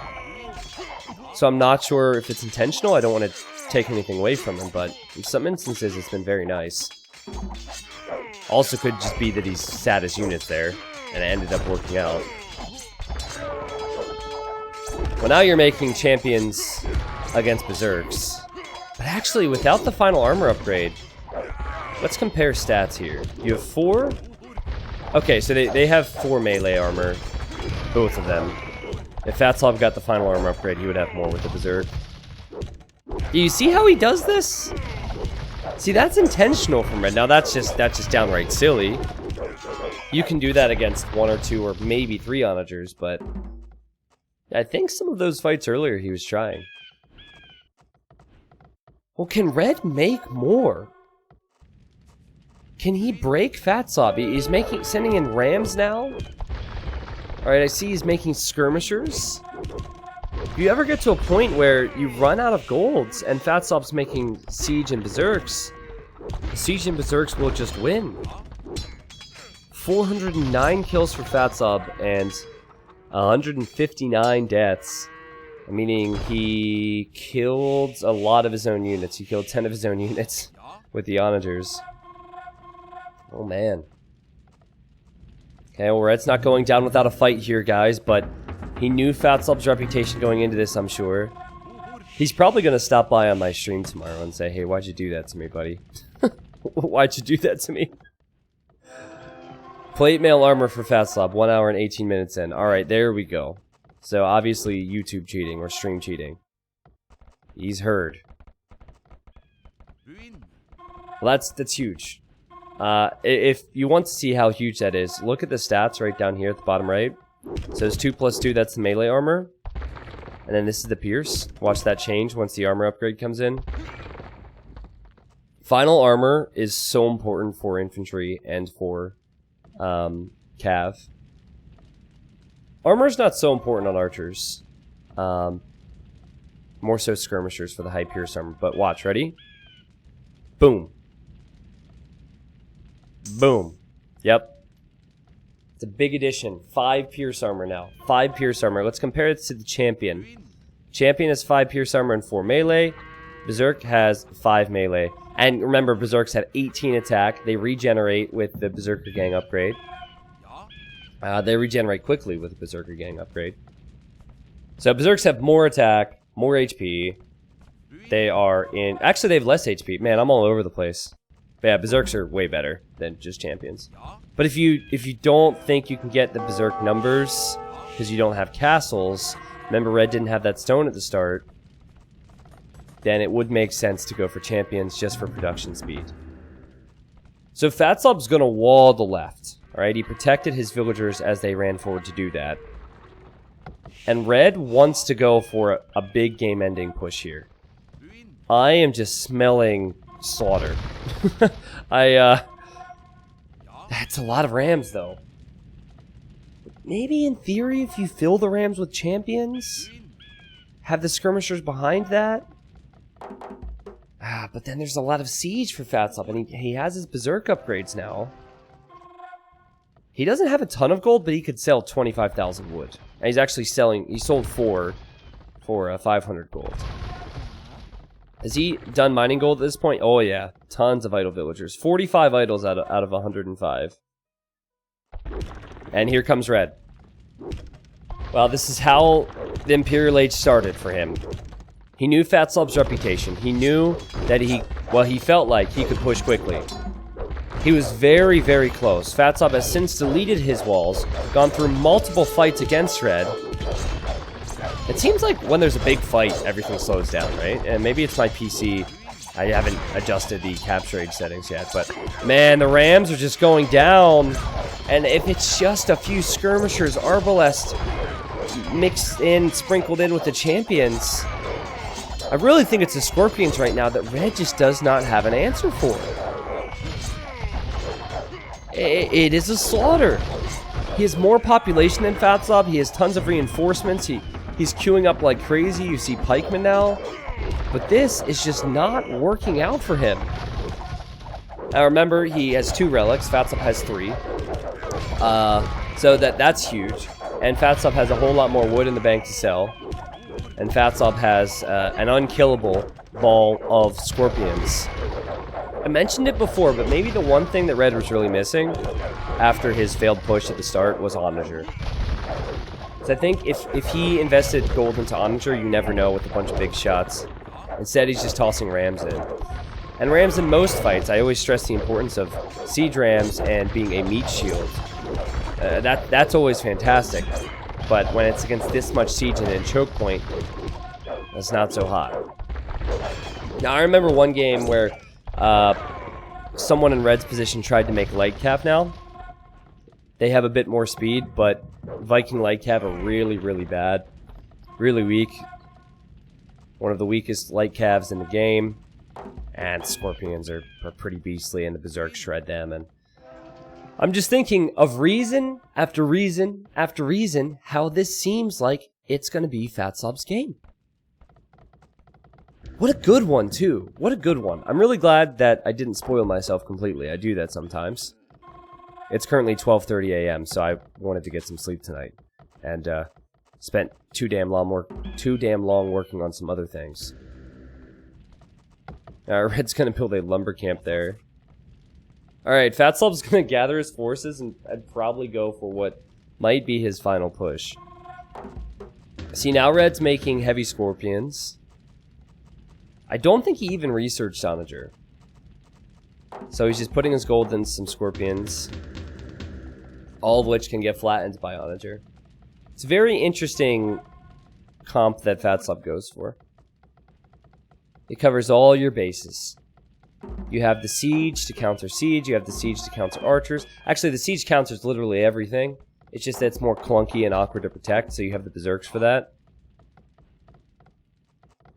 So I'm not sure if it's intentional. I don't want to take anything away from him, but in some instances it's been very nice. Also could just be that he's sat his units there and it ended up working out. Well, now you're making champions against Berserks. But actually, without the final armor upgrade, let's compare stats here. You have 4? Okay, so they have 4 melee armor. Both of them. If Fat Slob got the final armor upgrade, he would have more with the Berserk. Do you see how he does this? See, that's intentional from Red. Now, that's just downright silly. You can do that against 1 or 2 or maybe 3 Onagers, but I think some of those fights earlier he was trying. Well, can Red make more? Can he break Fat Slob? He's sending in Rams now? Alright, I see he's making Skirmishers. If you ever get to a point where you run out of golds and Fat Slob's making Siege and Berserks, Siege and Berserks will just win. 409 kills for Fat Slob and 159 deaths. Meaning he killed a lot of his own units. He killed 10 of his own units with the Onagers. Oh man. Okay, well, Red's not going down without a fight here, guys, but he knew Fat Slob's reputation going into this, I'm sure. He's probably going to stop by on my stream tomorrow and say, hey, why'd you do that to me, buddy? Why'd you do that to me? Plate mail armor for Fat Slob, 1 hour and 18 minutes in. Alright, there we go. So, obviously, YouTube cheating or stream cheating. He's heard. Well, that's huge. If you want to see how huge that is, look at the stats right down here at the bottom right. So it's 2 plus 2, that's the melee armor. And then this is the pierce. Watch that change once the armor upgrade comes in. Final armor is so important for infantry and for cav. Armor's not so important on archers. More so skirmishers for the high pierce armor. But watch, ready? Boom. Boom. Yep. It's a big addition. 5 pierce armor now. 5 pierce armor. Let's compare it to the champion. Champion has 5 pierce armor and 4 melee. Berserk has 5 melee. And remember, Berserks had 18 attack. They regenerate with the Berserker Gang upgrade. They regenerate quickly with the Berserker Gang upgrade. So Berserks have more attack, more HP. They are in... Actually, they have less HP. Man, I'm all over the place. But yeah, Berserks are way better than just champions. But if you don't think you can get the Berserk numbers because you don't have castles, remember Red didn't have that stone at the start, then it would make sense to go for champions just for production speed. So Fat Slob's gonna wall the left. Alright, he protected his villagers as they ran forward to do that. And Red wants to go for a big game-ending push here. I am just smelling slaughter. That's a lot of Rams, though. Maybe in theory, if you fill the Rams with champions, have the skirmishers behind that. But then there's a lot of siege for Fat Slob, and he has his Berserk upgrades now. He doesn't have a ton of gold, but he could sell 25,000 wood. And he's actually selling, he sold 4 for 500 gold. Has he done mining gold at this point? Oh yeah, tons of idle villagers. 45 idols out of 105. And here comes Red. Well, this is how the Imperial Age started for him. He knew Fat Slob's reputation. He knew that he felt like he could push quickly. He was very, very close. Fat Slob has since deleted his walls, gone through multiple fights against Red. It seems like when there's a big fight, everything slows down, right? And maybe it's my PC. I haven't adjusted the capture age settings yet, but man, the Rams are just going down. And if it's just a few skirmishers, Arbalest mixed in, sprinkled in with the champions, I really think it's the Scorpions right now that Red just does not have an answer for. It is a slaughter. He has more population than Fat Slob. He has tons of reinforcements. He's queuing up like crazy. You see pikemen now. But this is just not working out for him. Now remember, he has 2 relics. Fat Slob has 3. So that's huge. And Fat Slob has a whole lot more wood in the bank to sell. And Fat Slob has an unkillable ball of scorpions. I mentioned it before, but maybe the one thing that Red was really missing after his failed push at the start was Onager. So I think if he invested gold into Onager, you never know with a bunch of big shots. Instead, he's just tossing Rams in. And Rams in most fights, I always stress the importance of siege Rams and being a meat shield. That's always fantastic. But when it's against this much siege and then choke point, that's not so hot. Now, I remember one game where someone in Red's position tried to make light cap now. They have a bit more speed, but Viking light cap are really, really bad. Really weak. One of the weakest light calves in the game. And Scorpions are pretty beastly, and the Berserk shred them. And I'm just thinking of reason after reason after reason how this seems like it's going to be Fat Slob's game. What a good one, too. What a good one. I'm really glad that I didn't spoil myself completely. I do that sometimes. It's currently 12:30 a.m., so I wanted to get some sleep tonight. And spent too damn long working on some other things. Red's going to build a lumber camp there. Alright, Fat Slob's going to gather his forces and probably go for what might be his final push. See, now Red's making heavy scorpions. I don't think he even researched Onager. So he's just putting his gold in some scorpions. All of which can get flattened by Onager. It's a very interesting comp that Fat Slob goes for. It covers all your bases. You have the siege to counter siege. You have the siege to counter archers. Actually, the siege counters literally everything. It's just that it's more clunky and awkward to protect, so you have the berserks for that.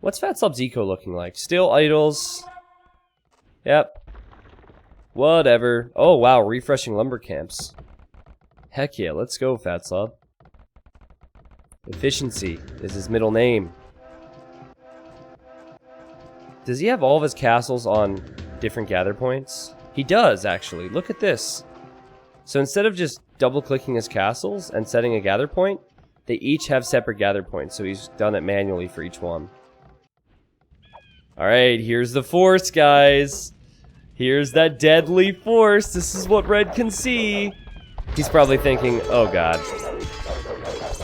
What's Fat Slob's eco looking like? Still idols. Yep. Whatever. Oh, wow. Refreshing lumber camps. Heck yeah. Let's go, Fat Slob. Efficiency is his middle name. Does he have all of his castles on different gather points? He does, actually. Look at this. So instead of just double-clicking his castles and setting a gather point, they each have separate gather points, so he's done it manually for each one. Alright, here's the force, guys. Here's that deadly force. This is what Red can see. He's probably thinking, oh god.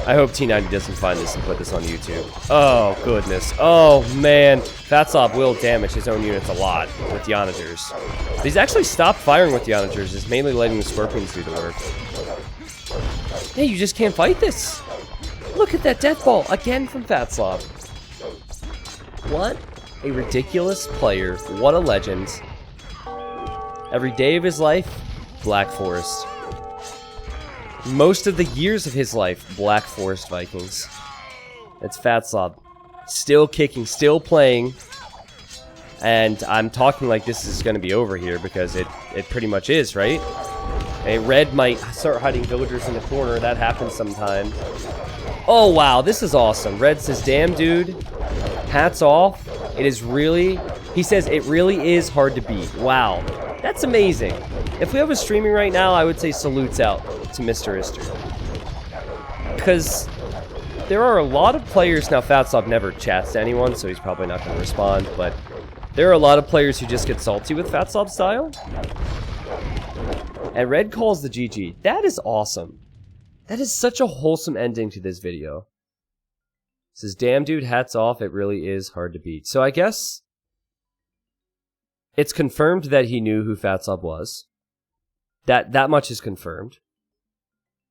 I hope T90 doesn't find this and put this on YouTube. Oh, goodness. Oh, man. Fat Slob will damage his own units a lot with the Onagers. But he's actually stopped firing with the Onagers. He's mainly letting the Scorpions do the work. Hey, you just can't fight this. Look at that death ball. Again from Fat Slob. What a ridiculous player. What a legend. Every day of his life, Black Forest. Most of the years of his life, Black Forest Vikings. It's Fat Slob. Still kicking, still playing. And I'm talking like this is going to be over here because it pretty much is, right? A Red might start hiding villagers in the corner. That happens sometimes. Oh, wow. This is awesome. Red says, damn, dude. Hats off. It is really... He says it really is hard to beat. Wow. That's amazing. If we was streaming right now, I would say salutes out to Mr. Ister. Because there are a lot of players... Now, Fat Slob never chats to anyone, so he's probably not going to respond. But there are a lot of players who just get salty with Fat Slob's style. And Red calls the GG. That is awesome. That is such a wholesome ending to this video. Says, damn dude, hats off. It really is hard to beat. So I guess it's confirmed that he knew who Fat Slob was. That much is confirmed.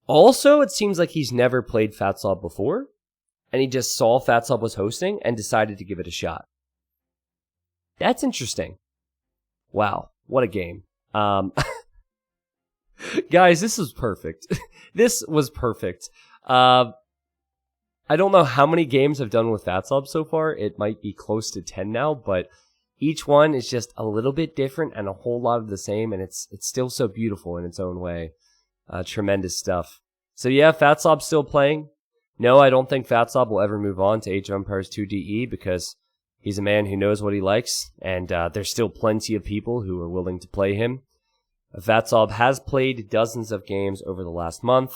Also, it seems like he's never played Fat Slob before, and he just saw Fat Slob was hosting and decided to give it a shot. That's interesting. Wow, what a game. Guys, this was perfect. This was perfect. I don't know how many games I've done with Fat Slob so far. It might be close to 10 now, but each one is just a little bit different and a whole lot of the same, and it's still so beautiful in its own way. Tremendous stuff. So yeah, Fat Slob's still playing. No, I don't think Fat Slob will ever move on to Age of Empires 2 DE because he's a man who knows what he likes, and there's still plenty of people who are willing to play him. Fat Slob has played dozens of games over the last month,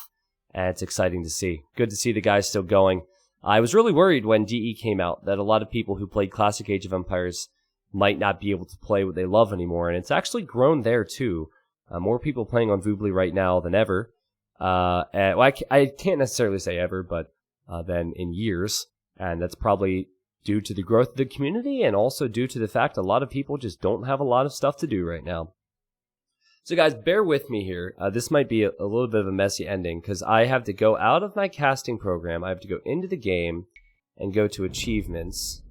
and it's exciting to see. Good to see the guy still going. I was really worried when DE came out that a lot of people who played classic Age of Empires might not be able to play what they love anymore, and it's actually grown there too. More people playing on Voobly right now than ever. Well, I can't necessarily say ever, but than in years, and that's probably due to the growth of the community and also due to the fact a lot of people just don't have a lot of stuff to do right now. So guys, bear with me here. This might be a little bit of a messy ending because I have to go out of my casting program. I have to go into the game and go to achievements.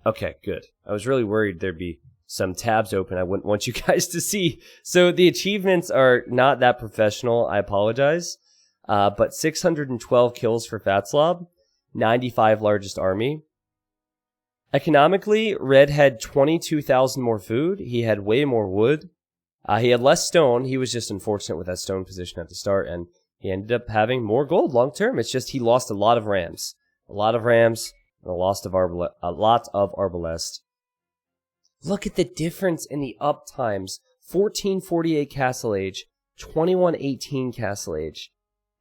Okay, good. I was really worried there'd be some tabs open I wouldn't want you guys to see. So the achievements are not that professional. I apologize. But 612 kills for Fat Slob, 95 largest army. Economically, Red had 22,000 more food. He had way more wood. He had less stone. He was just unfortunate with that stone position at the start, and he ended up having more gold long term. It's just he lost a lot of rams. A lot of rams and a lot of arbalest. Look at the difference in the up times. 1448 Castle Age, 2118 Castle Age,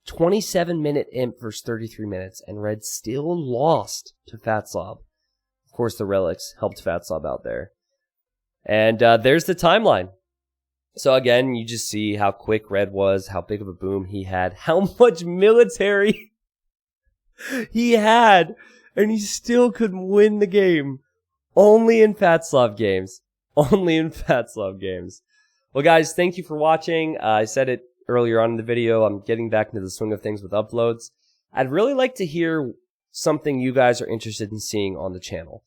27-minute imp versus 33 minutes, and Red still lost to Fat Slob. Of course, the relics helped Fat Slob out there. And there's the timeline. So again, you just see how quick Red was, how big of a boom he had, how much military he had, and he still couldn't win the game. Only in Fat Slob games. Only in Fat Slob games. Well, guys, thank you for watching. I said it earlier on in the video. I'm getting back into the swing of things with uploads. I'd really like to hear something you guys are interested in seeing on the channel.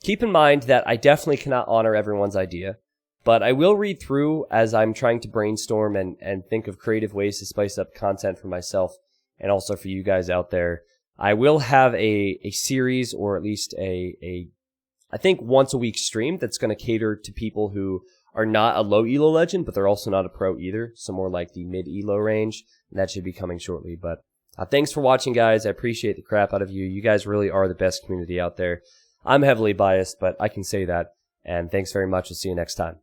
Keep in mind that I definitely cannot honor everyone's idea, but I will read through as I'm trying to brainstorm and think of creative ways to spice up content for myself and also for you guys out there. I will have a series, or at least I think once a week stream that's going to cater to people who are not a low elo legend, but they're also not a pro either. So more like the mid elo range. And that should be coming shortly. But thanks for watching, guys. I appreciate the crap out of you. You guys really are the best community out there. I'm heavily biased, but I can say that. And thanks very much. I'll see you next time.